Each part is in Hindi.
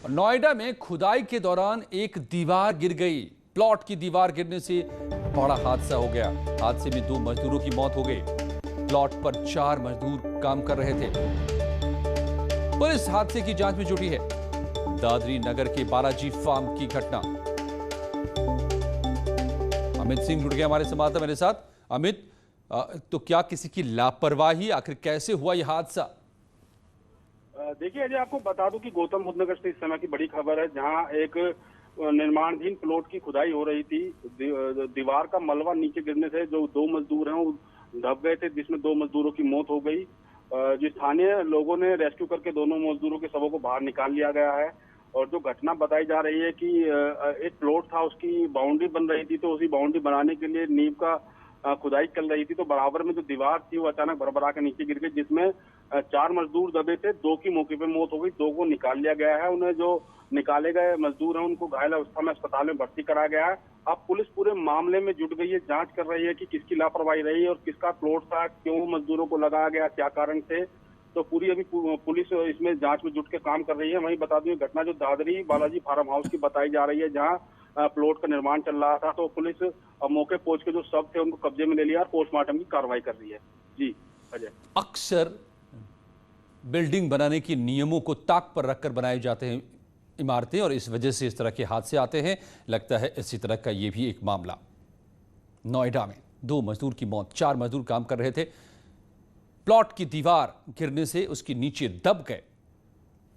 नोएडा में खुदाई के दौरान एक दीवार गिर गई। प्लॉट की दीवार गिरने से बड़ा हादसा हो गया। हादसे में 2 मजदूरों की मौत हो गई। प्लॉट पर 4 मजदूर काम कर रहे थे। पुलिस हादसे की जांच में जुटी है। दादरी नगर के बालाजी फार्म की घटना। अमित सिंह जुड़ गए हमारे संवाददाता मेरे साथ। अमित, तो क्या किसी की लापरवाही, आखिर कैसे हुआ यह हादसा? देखिए अजय, आपको बता दूं कि गौतम बुद्ध नगर से इस समय की बड़ी खबर है, जहां एक निर्माणाधीन प्लॉट की खुदाई हो रही थी। दीवार का मलबा नीचे गिरने से जो 2 मजदूर हैं वो दब गए थे, जिसमें 2 मजदूरों की मौत हो गई। जो स्थानीय लोगों ने रेस्क्यू करके दोनों मजदूरों के शवों को बाहर निकाल लिया गया है। और जो घटना बताई जा रही है कि एक प्लॉट था, उसकी बाउंड्री बन रही थी, तो उसी बाउंड्री बनाने के लिए नींव का खुदाई चल रही थी, तो बराबर में जो दीवार थी वो अचानक भरभरा के नीचे गिर गई, जिसमें 4 मजदूर दबे थे। 2 की मौके पे मौत हो गई, 2 को निकाल लिया गया है। उन्हें जो निकाले गए मजदूर हैं उनको घायल अवस्था में अस्पताल में भर्ती कराया गया है। अब पुलिस पूरे मामले में जुट गई है, जांच कर रही है कि किसकी लापरवाही रही और किसका प्लॉट था, क्यों मजदूरों को लगाया गया, क्या कारण थे। तो पूरी अभी पुलिस इसमें जांच में जुट के काम कर रही है। वहीं बता दूं, घटना जो दादरी बालाजी फार्म हाउस की बताई जा रही है, जहां प्लॉट का निर्माण चल रहा था, तो पुलिस मौके पहुंच के जो शव थे उनको कब्जे में ले लिया और पोस्टमार्टम की कार्रवाई कर रही है। जी अजय। अक्सर बिल्डिंग बनाने के नियमों को ताक पर रखकर बनाए जाते हैं इमारतें, और इस वजह से इस तरह के हादसे आते हैं। लगता है इसी तरह का ये भी एक मामला। नोएडा में 2 मजदूर की मौत। 4 मजदूर काम कर रहे थे। प्लॉट की दीवार गिरने से उसके नीचे दब गए।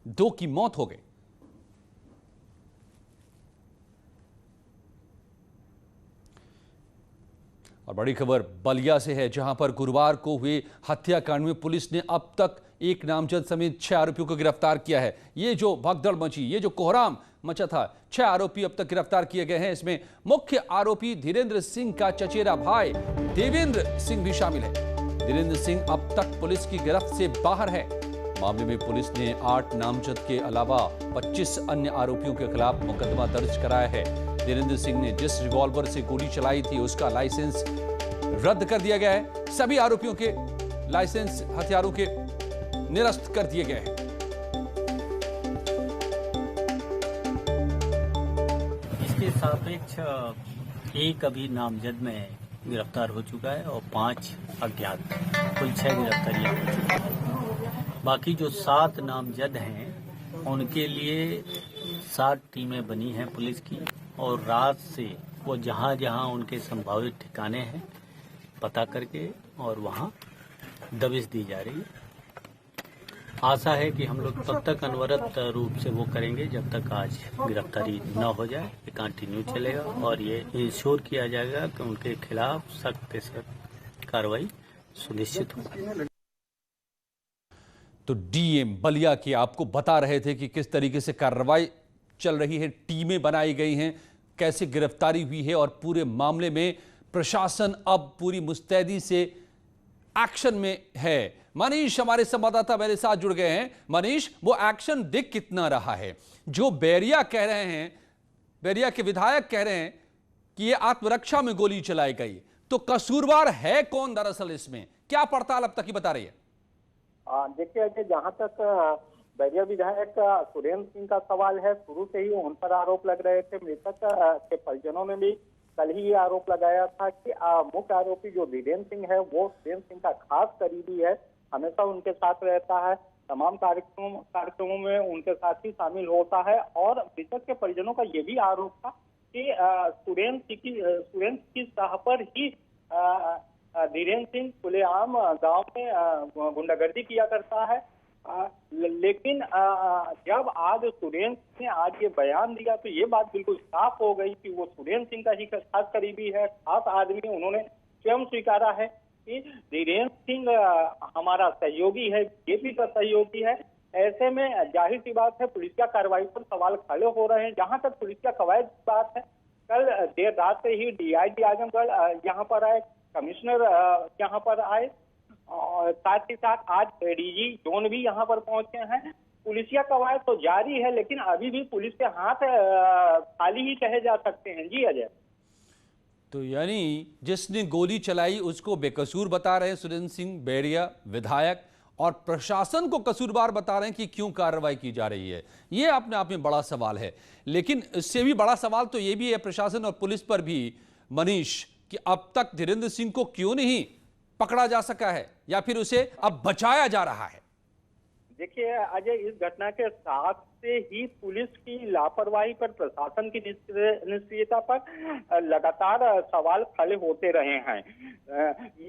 2 की मौत हो गई। और बड़ी खबर बलिया से है, जहां पर गुरुवार को हुए हत्याकांड में पुलिस ने अब तक एक नामजद समेत 6 आरोपियों को गिरफ्तार किया है। ये जो भगदड़ मची, ये जो कोहराम मचा था, 6 आरोपी अब तक गिरफ्तार किए गए हैं। इसमें मुख्य आरोपी धीरेन्द्र सिंह का चचेरा भाई देवेंद्र सिंह भी शामिल है। धीरेन्द्र सिंह अब तक पुलिस की गिरफ्त से बाहर है। मामले में पुलिस ने 8 नामजद के अलावा 25 अन्य आरोपियों के खिलाफ मुकदमा दर्ज कराया है। धीरेन्द्र सिंह ने जिस रिवॉल्वर से गोली चलाई थी उसका लाइसेंस रद्द कर दिया गया है। सभी आरोपियों के लाइसेंस हथियारों के निरस्त कर दिए गए हैं। इसके सापेक्ष एक अभी नामजद में गिरफ्तार हो चुका है और 5 अज्ञात, कुल 6 गिरफ्तारियां हो चुकी हैं। बाकी जो 7 नामजद हैं उनके लिए 7 टीमें बनी हैं पुलिस की, और रात से वो जहां जहां उनके संभावित ठिकाने हैं पता करके और वहां दबिश दी जा रही है। आशा है कि हम लोग तब तक अनवरत रूप से वो करेंगे जब तक आज गिरफ्तारी न हो जाए। ये कंटिन्यू चलेगा और ये इंश्योर किया जाएगा कि उनके खिलाफ सख्त से सख्त कार्रवाई सुनिश्चित हो। तो डीएम बलिया के आपको बता रहे थे कि किस तरीके से कार्रवाई चल रही है, टीमें बनाई गई हैं, कैसे गिरफ्तारी हुई है, और पूरे मामले में प्रशासन अब पूरी मुस्तैदी से एक्शन में है। मनीष हमारे संवाददाता मेरे साथ जुड़ गए हैं। मनीष, वो एक्शन दिख कितना रहा है? जो बैरिया कह रहे हैं, बैरिया के विधायक कह रहे हैं कि ये आत्मरक्षा में गोली चलाई गई, तो कसूरवार है कौन दरअसल इसमें? क्या पड़ताल अब तक की बता रही है? देखिए, जहां तक बैरिया विधायक सुरेंद्र सिंह का सवाल है, शुरू से ही उन पर आरोप लग रहे थे। मृतक के परिजनों ने भी कल ही ये आरोप लगाया था कि मुख्य आरोपी जो धीरेन्द्र सिंह है वो सुरेंद्र सिंह का खास करीबी है, हमेशा उनके साथ रहता है, तमाम कार्यक्रमों में उनके साथ ही शामिल होता है। और मृतक के परिजनों का ये भी आरोप था कि सुरेंद्र की सह पर ही धीरेन्द्र सिंह खुलेआम गांव में गुंडागर्दी किया करता है। लेकिन जब आज सुरेंद्र ने आज ये बयान दिया तो ये बात बिल्कुल साफ हो गई कि वो सुरेंद्र सिंह का ही खास करीबी है, खास आदमी। उन्होंने स्वयं स्वीकारा है कि धीरेन्द्र सिंह हमारा सहयोगी है, बीजेपी का सहयोगी है। ऐसे में जाहिर सी बात है पुलिस की कार्रवाई पर सवाल खड़े हो रहे हैं। जहां तक पुलिस का कवायद की बात है, कल देर रात से ही डीआईजी आजमगढ़ यहाँ पर आए, कमिश्नर यहाँ पर आए, और साथ ही साथ आज एडीजी जोन भी यहाँ पर पहुंचे हैं। पुलिसिया कवायद तो जारी है, लेकिन अभी भी पुलिस के हाथ खाली ही कहे जा सकते हैं। जी अजय। तो यानी जिसने गोली चलाई उसको बेकसूर बता रहे हैं सुरेंद्र सिंह बैरिया विधायक, और प्रशासन को कसूरवार बता रहे हैं कि क्यों कार्रवाई की जा रही है। यह अपने आप में बड़ा सवाल है। लेकिन इससे भी बड़ा सवाल तो यह भी है प्रशासन और पुलिस पर भी, मनीष, कि अब तक धीरेन्द्र सिंह को क्यों नहीं पकड़ा जा सका है या फिर उसे अब बचाया जा रहा है। देखिए अजय, इस घटना के साथ से ही पुलिस की लापरवाही पर, प्रशासन की निष्क्रियता पर लगातार सवाल खड़े होते रहे हैं।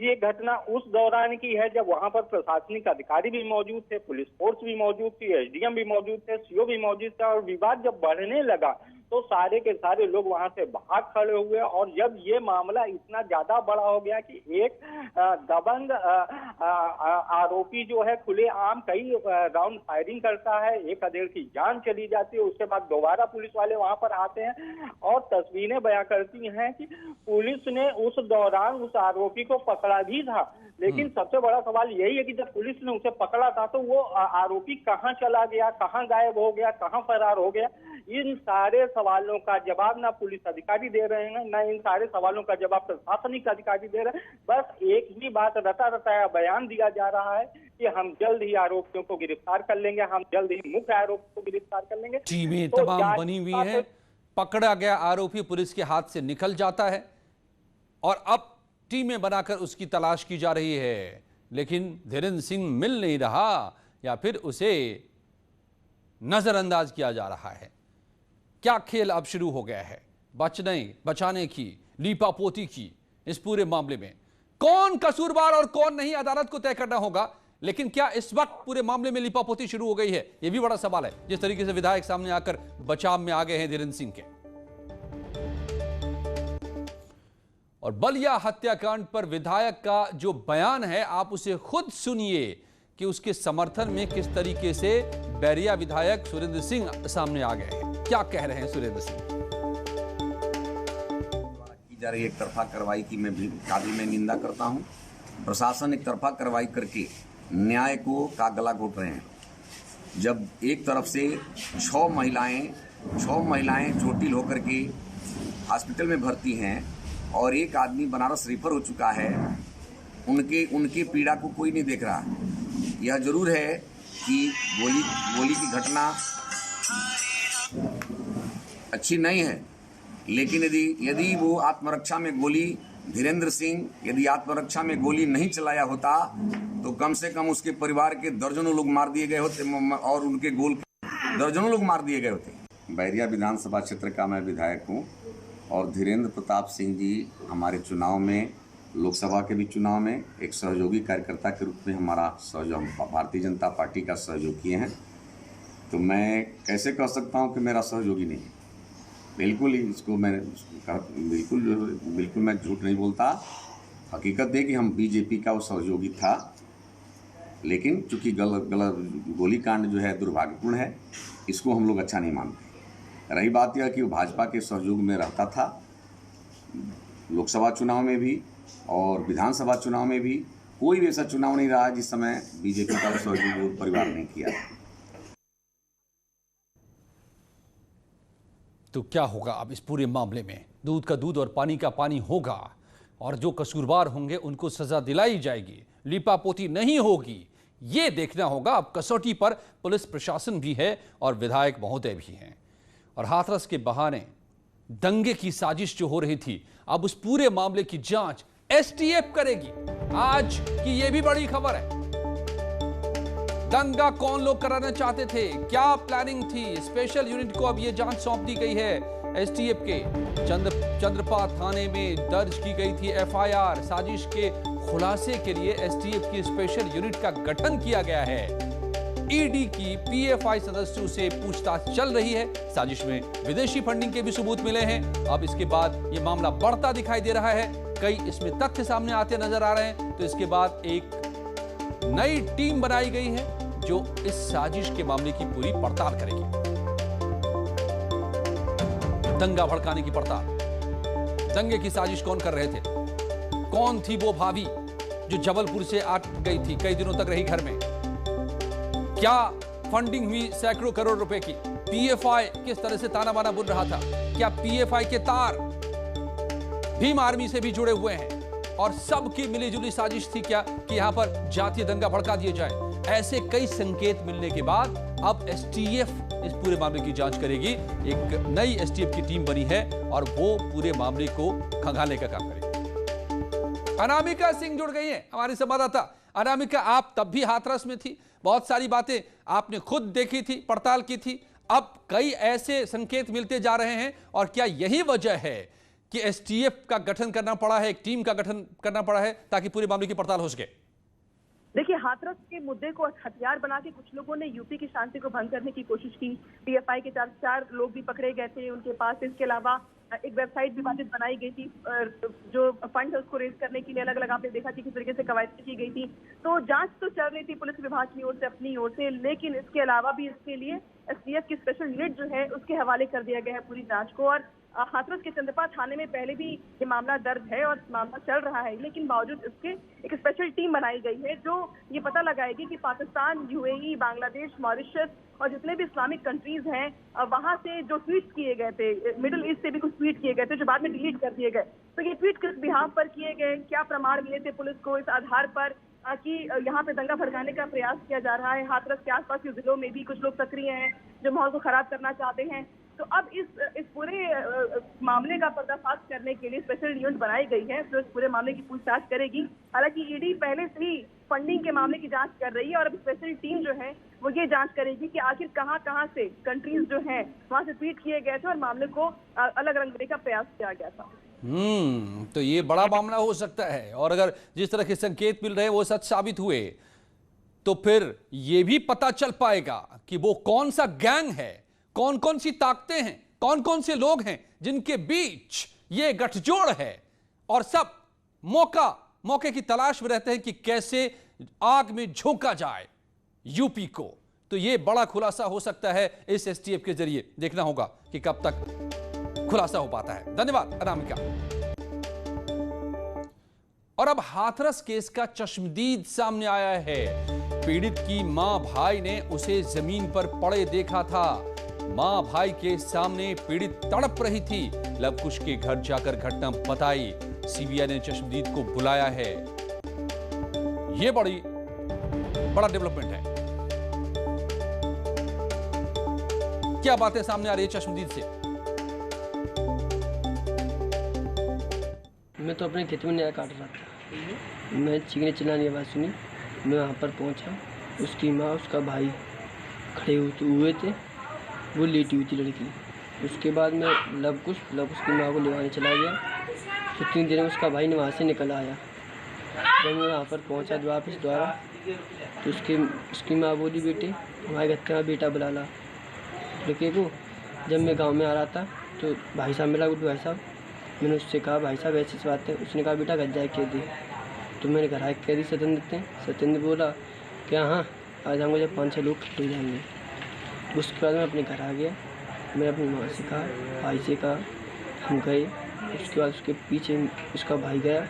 ये घटना उस दौरान की है जब वहां पर प्रशासनिक अधिकारी भी मौजूद थे, पुलिस फोर्स भी मौजूद थी, एसडीएम भी मौजूद थे, सीओ भी मौजूद था, और विवाद जब बढ़ने लगा तो सारे के सारे लोग वहां से भाग खड़े हुए। और जब ये मामला इतना ज्यादा बड़ा हो गया कि एक दबंग आरोपी जो है खुलेआम कई राउंड फायरिंग करता है, एक अधेड़ की जान चली जाती है, उसके बाद दोबारा पुलिस वाले वहां पर आते हैं और तस्वीरें बयां करती हैं कि पुलिस ने उस दौरान उस आरोपी को पकड़ा भी था। लेकिन सबसे बड़ा सवाल यही है कि जब पुलिस ने उसे पकड़ा था तो वो आरोपी कहां चला गया, कहां गायब हो गया, कहां फरार हो गया। इन सारे सवालों का जवाब ना पुलिस अधिकारी दे रहे हैं, ना इन सारे सवालों का जवाब प्रशासनिक अधिकारी दे रहे हैं। बस एक ही बात रटा रटाया बयान दिया जा रहा है कि हम जल्द ही आरोपियों को गिरफ्तार कर लेंगे, हम जल्द ही मुख्य आरोपी को गिरफ्तार कर लेंगे। टीमें तमाम बनी हुई है, पकड़ा गया आरोपी पुलिस के हाथ से निकल जाता है और अब टीमें बनाकर उसकी तलाश की जा रही है। लेकिन धीरेन्द्र सिंह मिल नहीं रहा या फिर उसे नजरअंदाज किया जा रहा है। क्या खेल अब शुरू हो गया है बचाने की, लीपापोती की। इस पूरे मामले में कौन कसूरवार और कौन नहीं, अदालत को तय करना होगा। लेकिन क्या इस वक्त पूरे मामले में लीपापोती शुरू हो गई है, यह भी बड़ा सवाल है। जिस तरीके से विधायक सामने आकर बचाव में आ गए हैं धीरेन्द्र सिंह के। और बलिया हत्याकांड पर विधायक का जो बयान है, आप उसे खुद सुनिए कि उसके समर्थन में किस तरीके से बैरिया विधायक सुरेंद्र सिंह सामने आ गए हैं। क्या कह रहे हैं सुरेंद्र सिंह? की जा रही एक तरफा कार्रवाई की मैं निंदा करता हूं। प्रशासन एक तरफा कार्रवाई करके न्याय को का गला घोट रहे हैं। जब एक तरफ से 6 महिलाएं चोटिल होकर के हॉस्पिटल में भर्ती हैं और एक आदमी बनारस रेफर हो चुका है, उनके पीड़ा को कोई नहीं देख रहा। यह जरूर है कि गोली की घटना अच्छी नहीं है, लेकिन यदि वो आत्मरक्षा में गोली, धीरेन्द्र सिंह यदि आत्मरक्षा में गोली नहीं चलाया होता तो कम से कम उसके परिवार के दर्जनों लोग मार दिए गए होते और उनके गोल दर्जनों लोग मार दिए गए होते। बैरिया विधानसभा क्षेत्र का मैं विधायक हूँ और धीरेन्द्र प्रताप सिंह जी हमारे चुनाव में, लोकसभा के भी चुनाव में एक सहयोगी कार्यकर्ता के रूप में हमारा सहयोग भारतीय जनता पार्टी का सहयोग किए हैं। तो मैं कैसे कह सकता हूं कि मेरा सहयोगी नहीं है? बिल्कुल ही इसको मैं बिल्कुल मैं झूठ नहीं बोलता। हकीकत है कि हम बीजेपी का वो सहयोगी था, लेकिन चूंकि गलत गोलीकांड जो है दुर्भाग्यपूर्ण है, इसको हम लोग अच्छा नहीं मानते। रही बात यह कि वो भाजपा के सहयोग में रहता था, लोकसभा चुनाव में भी और विधानसभा चुनाव में भी। कोई भी ऐसा चुनाव नहीं रहा जिस समय बीजेपी का सहयोगी परिवार नहीं किया। तो क्या होगा अब इस पूरे मामले में? दूध का दूध और पानी का पानी होगा और जो कसूरवार होंगे उनको सजा दिलाई जाएगी, लीपापोती नहीं होगी। ये देखना होगा। अब कसौटी पर पुलिस प्रशासन भी है और विधायक महोदय भी हैं। और हाथरस के बहाने दंगे की साजिश जो हो रही थी, अब उस पूरे मामले की जांच एसटीएफ करेगी। आज की यह भी बड़ी खबर है। दंगा कौन लोग कराना चाहते थे, क्या प्लानिंग थी, स्पेशल यूनिट को अब यह जांच सौंप दी गई है। एसटीएफ के चंद्रपा थाने में दर्ज की गई थी एफआईआर। साजिश के खुलासे के लिए एसटीएफ की स्पेशल यूनिट का गठन किया गया है। ईडी की पीएफआई सदस्यों से पूछताछ चल रही है। साजिश में विदेशी फंडिंग के भी सबूत मिले हैं। अब इसके बाद यह मामला बढ़ता दिखाई दे रहा है, कई इसमें तथ्य सामने आते नजर आ रहे हैं। तो इसके बाद एक नई टीम बनाई गई है जो इस साजिश के मामले की पूरी पड़ताल करेगी। दंगा भड़काने की पड़ताल, दंगे की साजिश कौन कर रहे थे, कौन थी वो भाभी जो जबलपुर से आ गई थी, कई दिनों तक रही घर में, क्या फंडिंग हुई सैकड़ों करोड़ रुपए की, पीएफआई किस तरह से ताना बाना बुन रहा था, क्या पीएफआई के तार भीम आर्मी से भी जुड़े हुए हैं और सबकी मिलीजुली साजिश थी क्या कि यहां पर जातीय दंगा भड़का दिए जाए। ऐसे कई संकेत मिलने के बाद अब एसटीएफ इस पूरे मामले की जांच करेगी। एक नई एसटीएफ की टीम बनी है और वो पूरे मामले को खंगालने का काम करेगी। अनामिका सिंह जुड़ गई हैं, हमारी संवाददाता। अनामिका, आप तब भी हाथरस में थी, बहुत सारी बातें आपने खुद देखी थी, पड़ताल की थी। अब कई ऐसे संकेत मिलते जा रहे हैं और क्या यही वजह है कि एसटीएफ का गठन करना पड़ा है, एक टीम का गठन करना पड़ा है ताकि पूरे मामले की पड़ताल हो सके? देखिए, हाथरस के मुद्दे को हथियार बना के कुछ लोगों ने यूपी की शांति को भंग करने की कोशिश की। पीएफआई के चार लोग भी पकड़े गए थे उनके पास। इसके अलावा एक वेबसाइट विवादित बनाई गई थी, जो फंड है उसको रेज करने के लिए अलग अलग आपने देखा कि किस तरीके से कवायद की गई थी। तो जांच तो चल रही थी पुलिस विभाग की ओर से, अपनी ओर से, लेकिन इसके अलावा भी इसके लिए एसटीएफ की स्पेशल यूनिट जो है उसके हवाले कर दिया गया है पूरी जांच को। और हाथरस के चंद्रपा थाने में पहले भी ये मामला दर्ज है और मामला चल रहा है, लेकिन बावजूद इसके एक स्पेशल टीम बनाई गई है जो ये पता लगाएगी कि पाकिस्तान, यूएई, बांग्लादेश, मॉरिशस और जितने भी इस्लामिक कंट्रीज हैं वहां से जो ट्वीट किए गए थे, मिडिल ईस्ट से भी कुछ ट्वीट किए गए थे जो बाद में डिलीट कर दिए गए, तो ये ट्वीट किस बिहाफ पर किए गए, क्या प्रमाण मिले थे पुलिस को इस आधार पर कि यहाँ पे दंगा भड़काने का प्रयास किया जा रहा है। हाथरस के आसपास के जिलों में भी कुछ लोग सक्रिय हैं जो माहौल को खराब करना चाहते हैं। तो अब इस पूरे मामले का पर्दाफाश करने के लिए स्पेशल यूनिट बनाई गई है जो इस पूरे मामले की पूछताछ करेगी। हालांकि ईडी पहले से ही फंडिंग के मामले की जांच कर रही है और अब स्पेशल टीम जो है वो ये जांच करेगी कि आखिर कहां से कंट्रीज जो हैं वहां से ट्वीट किए गए थे और मामले को अलग रंगने का प्रयास किया गया था। तो ये बड़ा मामला हो सकता है और अगर जिस तरह के संकेत मिल रहे हैं वो सच साबित हुए तो फिर ये भी पता चल पाएगा कि वो कौन सा गैंग है, कौन कौन सी ताकतें हैं, कौन कौन से लोग हैं जिनके बीच ये गठजोड़ है। और सब मौके की तलाश में रहते हैं कि कैसे आग में झोंका जाए यूपी को। तो ये बड़ा खुलासा हो सकता है इस एसटीएफ के जरिए। देखना होगा कि कब तक खुलासा हो पाता है। धन्यवाद अनामिका। और अब हाथरस केस का चश्मदीद सामने आया है। पीड़ित की मां भाई ने उसे जमीन पर पड़े देखा था। मां भाई के सामने पीड़ित तड़प रही थी। लवकुश के घर जाकर घटना बताई। सीबीआई ने चश्मदीद को बुलाया है। यह बड़ा डेवलपमेंट है। क्या बातें सामने आ रही है चश्मदीद से? मैं तो अपने खेत में नया काट रहा था। मैं चीखने चिल्लाने की आवाज़ सुनी। मैं वहाँ पर पहुँचा। उसकी माँ, उसका भाई खड़े हुए थे। वो लेटी हुई थी लड़की। उसके बाद मैं लवकुश की माँ को लेवाने चला गया। तो 3 देर में उसका भाई ने वहाँ से निकल आया। जब मैं वहाँ पर पहुँचा वापस द्वारा तो उसकी माँ बोली, बेटे हमारे घर का बेटा बुला ला लड़के को। जब मैं गाँव में आ रहा था तो भाई साहब मिला, गुड्डू भाई साहब। मैंने उससे कहा, भाई साहब ऐसी बात है। उसने कहा, बेटा घर जाए कह दे। तो मैंने घर आए कह दी सत्येंद्र बोला क्या हाँ आज हमको जब 5-6 लोग खिल जाएंगे। उसके बाद मैं अपने घर आ गया। मैंने अपनी माँ से कहा, भाई से कहा, हम गए। उसके बाद उसके पीछे उसका भाई गया।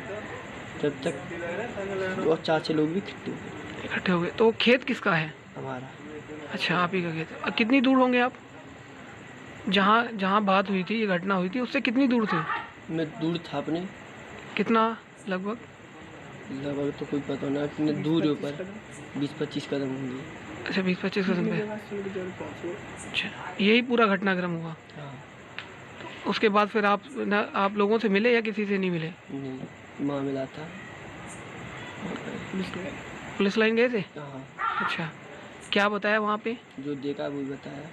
तब तक और 4-6 लोग भी इकट्ठे हो गए। तो खेत किसका है? हमारा। अच्छा, आप ही का खेत। और कितनी दूर होंगे आप? जहाँ बात हुई थी, ये घटना हुई थी, उससे कितनी दूर थे? मैं दूर था अपने। कितना लगभग तो कोई पता ना, कितने दूर है, ऊपर 20-25 कदम होंगे। अच्छा, 20-25 कदम पे। अच्छा, यही पूरा घटनाक्रम हुआ। हाँ। तो उसके बाद फिर आप लोगों से मिले या किसी से नहीं मिले? नहीं, माँ मिला था। पुलिस लाइन गए थे? हाँ। अच्छा, क्या बताया वहाँ पे? जो देखा वही बताया।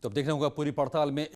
तो अब देखना होगा पूरी पड़ताल में